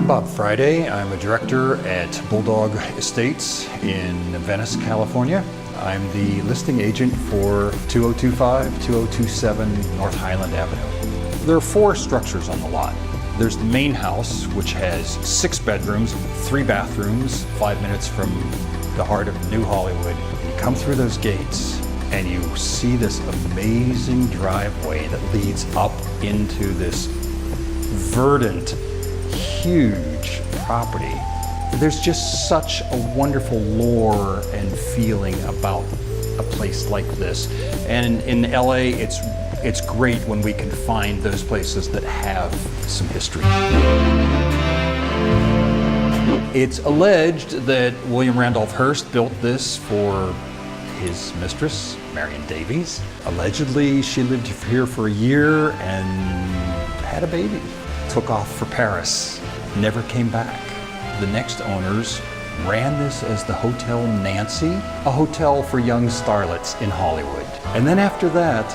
I'm Bob Friday. I'm a director at Bulldog Estates in Venice, California. I'm the listing agent for 2025, 2027 North Highland Avenue. There are 4 structures on the lot. There's the main house, which has 6 bedrooms, 3 bathrooms, 5 minutes from the heart of New Hollywood. You come through those gates and you see this amazing driveway that leads up into this verdant, huge property. There's just such a wonderful lore and feeling about a place like this. And in LA, it's great when we can find those places that have some history. It's alleged that William Randolph Hearst built this for his mistress, Marion Davies. Allegedly, she lived here for a year and had a baby. Took off for Paris, never came back. The next owners ran this as the Hotel Nancy, a hotel for young starlets in Hollywood. And then after that,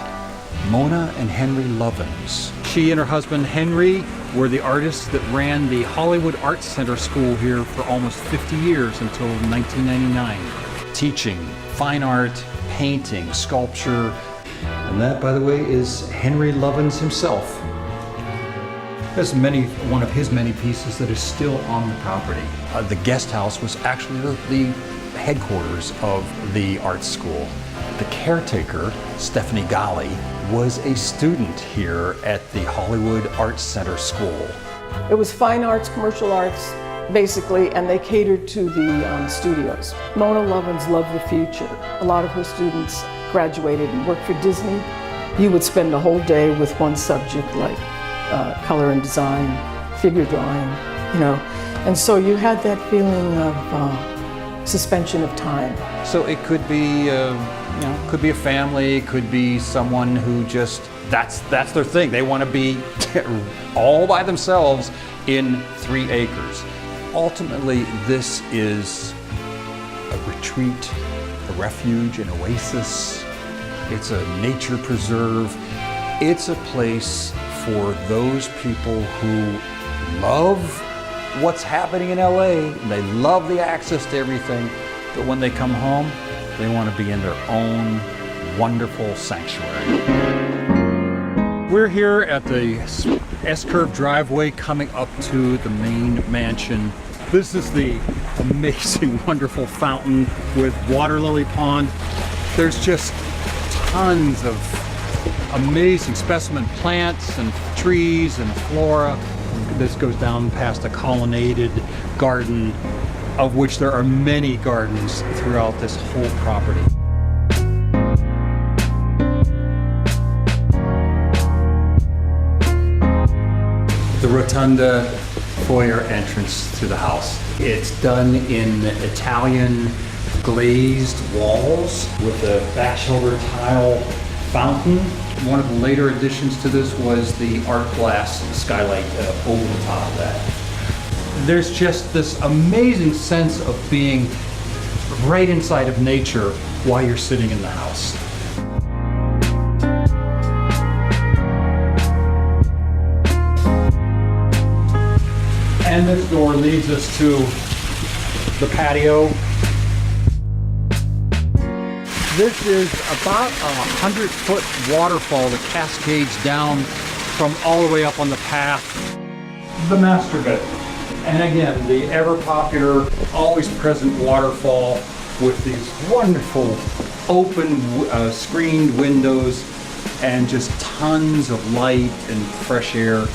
Mona and Henry Lovins. She and her husband Henry were the artists that ran the Hollywood Arts Center school here for almost 50 years until 1999. Teaching fine art, painting, sculpture. And that, by the way, is Henry Lovins himself. There's one of his many pieces that is still on the property. The guest house was actually the headquarters of the art school. The caretaker, Stephanie Golly, was a student here at the Hollywood Arts Center School. It was fine arts, commercial arts, basically, and they catered to the studios. Mona Lovins loved the future. A lot of her students graduated and worked for Disney. You would spend a whole day with one subject like color and design, figure drawing, and so you had that feeling of suspension of time. So it could be, could be a family, could be someone who just, that's their thing. They want to be all by themselves in 3 acres. Ultimately, this is a retreat, a refuge, an oasis. It's a nature preserve. It's a place for those people who love what's happening in LA, and they love the access to everything, but when they come home, they want to be in their own wonderful sanctuary. We're here at the S-curve driveway coming up to the main mansion. This is the amazing, wonderful fountain with water lily pond. There's just tons of amazing specimen plants and trees and flora. This goes down past a colonnaded garden, of which there are many gardens throughout this whole property. The rotunda foyer entrance to the house. It's done in Italian glazed walls with a back shoulder tile fountain. One of the later additions to this was the art glass skylight over the top of that. There's just this amazing sense of being right inside of nature while you're sitting in the house. And this door leads us to the patio. This is about a 100-foot waterfall that cascades down from all the way up on the path. The master bedroom. And again, the ever-popular, always-present waterfall with these wonderful open screened windows and just tons of light and fresh air.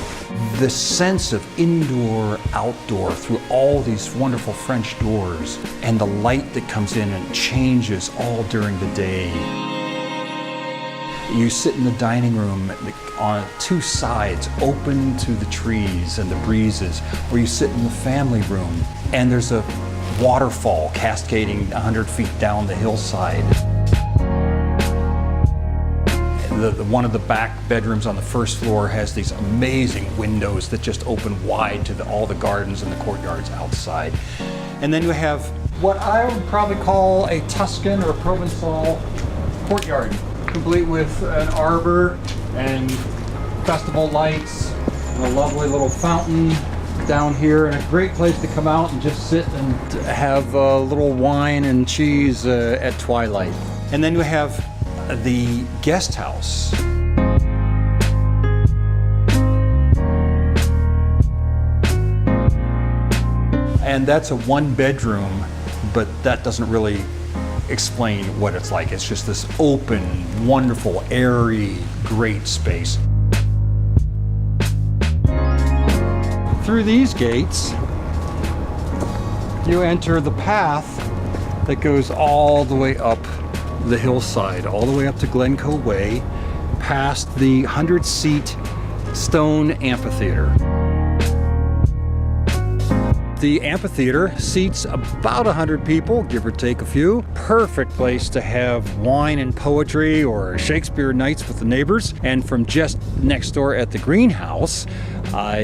The sense of indoor, outdoor through all these wonderful French doors and the light that comes in and changes all during the day. You sit in the dining room on 2 sides open to the trees and the breezes, or you sit in the family room and there's a waterfall cascading 100 feet down the hillside. One of the back bedrooms on the first floor has these amazing windows that just open wide to all the gardens and the courtyards outside. And then you have what I would probably call a Tuscan or Provençal courtyard, complete with an arbor and festival lights, and a lovely little fountain down here, and a great place to come out and just sit and have a little wine and cheese at twilight. And then we have the guest house. And that's a 1-bedroom, but that doesn't really explain what it's like. It's just this open, wonderful, airy, great space. Through these gates, you enter the path that goes all the way up the hillside, all the way up to Glencoe Way, past the 100-seat stone amphitheater. The amphitheater seats about 100 people, give or take a few. Perfect place to have wine and poetry or Shakespeare nights with the neighbors. And from just next door at the greenhouse,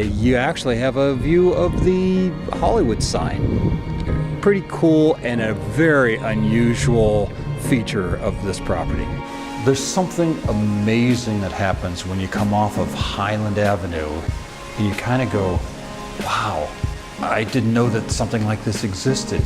you actually have a view of the Hollywood sign. Pretty cool and a very unusual feature of this property. There's something amazing that happens when you come off of Highland Avenue and you kind of go, wow, I didn't know that something like this existed.